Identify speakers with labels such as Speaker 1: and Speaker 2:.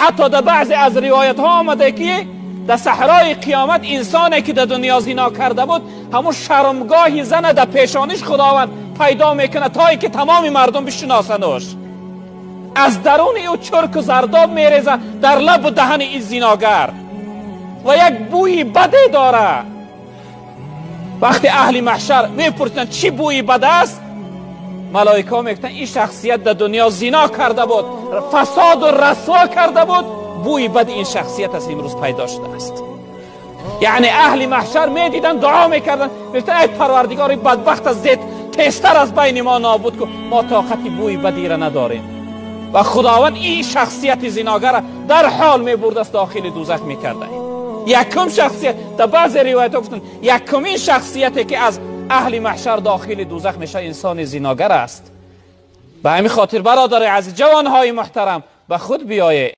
Speaker 1: حتی در بعضی از روایت ها آمده که در صحرای قیامت انسانی که در دنیا زنا کرده بود همون شرمگاهی زن در پیشانیش خداوند پیدا میکنه تا که تمام مردم بشناسنش. از درون او چرک و زرداب میریزه در لب و دهن این زناگر و یک بوی بدی داره. وقتی اهل محشر میپرسن چی بوی بد است، ملائکه میگن این شخصیت در دنیا زنا کرده بود، فساد و رسوا کرده بود، بوی بد این شخصیت از امروز پیدا شده است. یعنی اهل محشر میدیدن دعا میکردن، میگفتن ای پروردگار بدبخت از زیت تیزتر از بین ما نابود کن، ما طاقت بوی بدی را نداریم. و خداوند این شخصیت زناگر در حال میبرد است داخل دوزخ میکرده. یکم شخصیت در بعض روایت ها گفتن یکمین شخصیتی که از اهل محشر داخل دوزخ میشه انسان زناگر است. به همین خاطر برادر عزیز، جوانهای محترم، به خود بیایید.